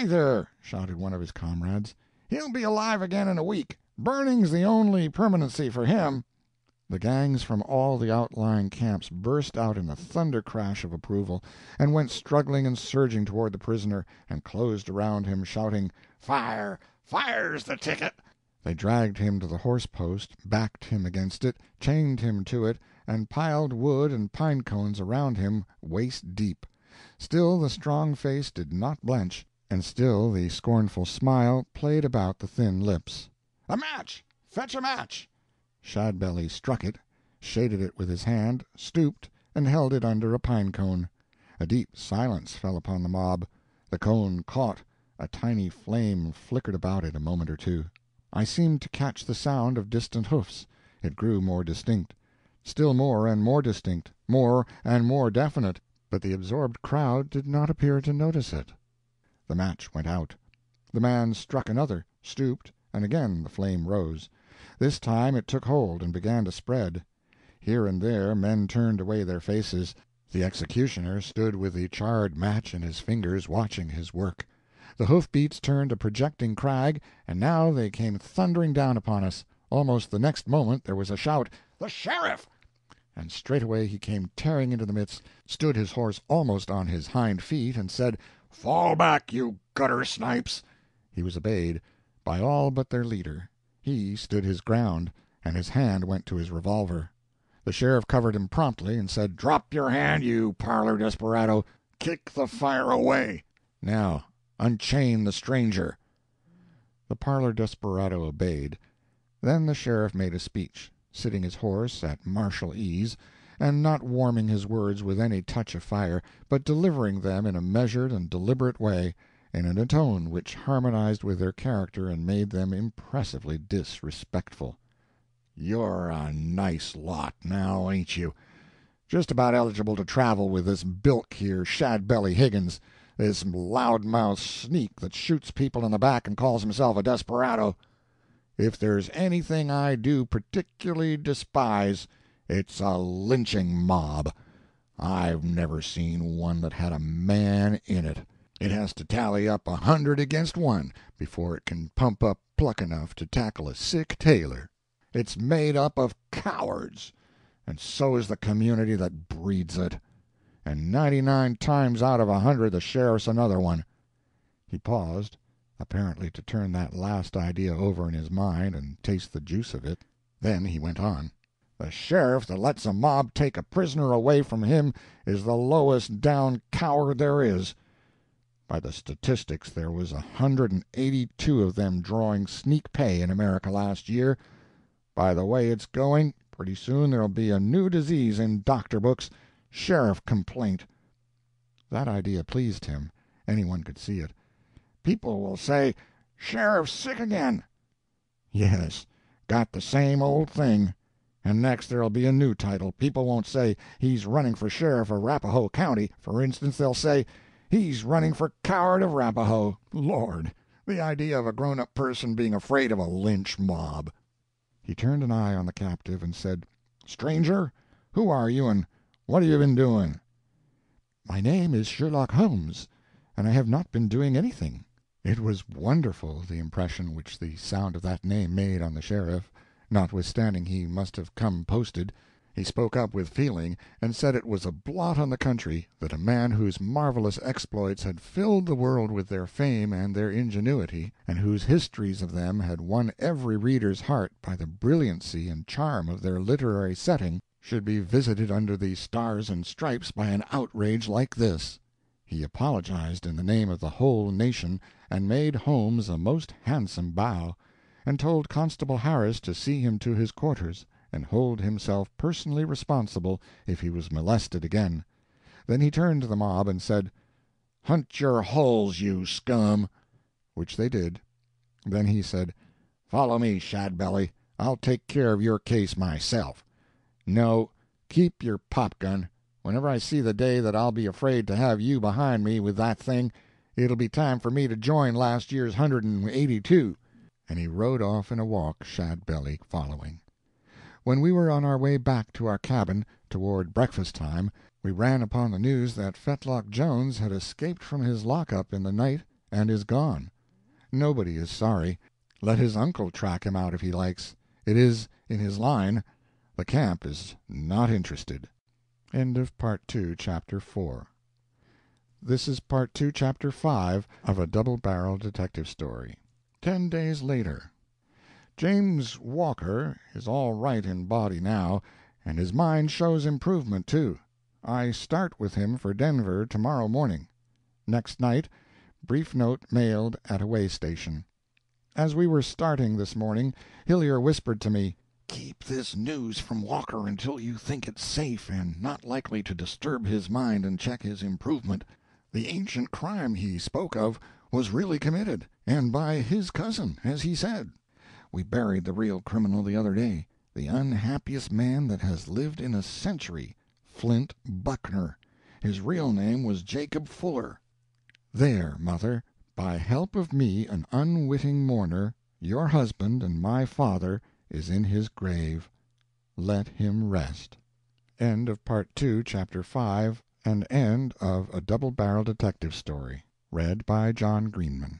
"Steady there!" shouted one of his comrades. "He'll be alive again in a week. Burning's the only permanency for him." The gangs from all the outlying camps burst out in a thunder crash of approval, and went struggling and surging toward the prisoner, and closed around him, shouting, "Fire! Fire's the ticket!" They dragged him to the horse post, backed him against it, chained him to it, and piled wood and pine cones around him waist deep. Still the strong face did not blench, and still the scornful smile played about the thin lips. "A match! Fetch a match!" Shadbelly struck it, shaded it with his hand, stooped, and held it under a pine cone. A deep silence fell upon the mob. The cone caught, a tiny flame flickered about it a moment or two. I seemed to catch the sound of distant hoofs. It grew more distinct, still more and more distinct, more and more definite, but the absorbed crowd did not appear to notice it. The match went out. The man struck another, stooped, and again the flame rose. This time it took hold and began to spread. Here and there men turned away their faces. The executioner stood with the charred match in his fingers, watching his work. The hoof-beats turned a projecting crag, and now they came thundering down upon us. Almost the next moment there was a shout, "The sheriff!" And straightway he came tearing into the midst, stood his horse almost on his hind feet, and said, "Fall back, you gutter snipes!" He was obeyed by all but their leader. He stood his ground, and his hand went to his revolver. The sheriff covered him promptly, and said, "Drop your hand, you parlor desperado! Kick the fire away! Now, unchain the stranger!" The parlor desperado obeyed. Then the sheriff made a speech, sitting his horse at martial ease, and not warming his words with any touch of fire, but delivering them in a measured and deliberate way, and in a tone which harmonized with their character and made them impressively disrespectful. "You're a nice lot, now, ain't you? Just about eligible to travel with this bilk here, Shadbelly Higgins, this loud-mouthed sneak that shoots people in the back and calls himself a desperado. If there's anything I do particularly despise, it's a lynching mob. I've never seen one that had a man in it. It has to tally up 100 against 1 before it can pump up pluck enough to tackle a sick tailor. It's made up of cowards, and so is the community that breeds it. And 99 times out of 100 the sheriff's another one." He paused, apparently to turn that last idea over in his mind and taste the juice of it. Then he went on. "The sheriff that lets a mob take a prisoner away from him is the lowest down coward there is. By the statistics there was 182 of them drawing sneak pay in America last year. By the way it's going, pretty soon there'll be a new disease in doctor books, sheriff complaint." That idea pleased him. Anyone could see it. "People will say, 'Sheriff's sick again.' Yes, got the same old thing. And next there'll be a new title. People won't say, 'He's running for sheriff of Arapahoe County.' For instance, they'll say, 'He's running for coward of Arapahoe.' Lord, the idea of a grown-up person being afraid of a lynch mob!" He turned an eye on the captive and said, "Stranger, who are you, and what have you been doing?" "My name is Sherlock Holmes, and I have not been doing anything." It was wonderful, the impression which the sound of that name made on the sheriff, notwithstanding he must have come posted. He spoke up with feeling, and said it was a blot on the country that a man whose marvelous exploits had filled the world with their fame and their ingenuity, and whose histories of them had won every reader's heart by the brilliancy and charm of their literary setting, should be visited under the stars and stripes by an outrage like this. He apologized in the name of the whole nation, and made Holmes a most handsome bow, and told Constable Harris to see him to his quarters, and hold himself personally responsible if he was molested again. Then he turned to the mob and said, "Hunt your holes, you scum!" Which they did. Then he said, "Follow me, Shadbelly. I'll take care of your case myself. No, keep your pop-gun. Whenever I see the day that I'll be afraid to have you behind me with that thing, it'll be time for me to join last year's 182." And he rode off in a walk, Shadbelly following. When we were on our way back to our cabin, toward breakfast-time, we ran upon the news that Fetlock Jones had escaped from his lock-up in the night and is gone. Nobody is sorry. Let his uncle track him out if he likes. It is in his line. The camp is not interested. End of Part 2, Chapter 4. This is Part 2, Chapter 5 of a double-barrel detective story. 10 days later. James Walker is all right in body now, and his mind shows improvement, too. I start with him for Denver tomorrow morning. Next night, brief note mailed at a way station. As we were starting this morning, Hillier whispered to me, "Keep this news from Walker until you think it safe and not likely to disturb his mind and check his improvement. The ancient crime he spoke of was really committed, and by his cousin, as he said. We buried the real criminal the other day, the unhappiest man that has lived in a century, Flint Buckner. His real name was Jacob Fuller. There, Mother, by help of me, an unwitting mourner, your husband and my father is in his grave. Let him rest." End of Part 2, Chapter 5, and end of A Double-Barrel Detective Story. Read by John Greenman.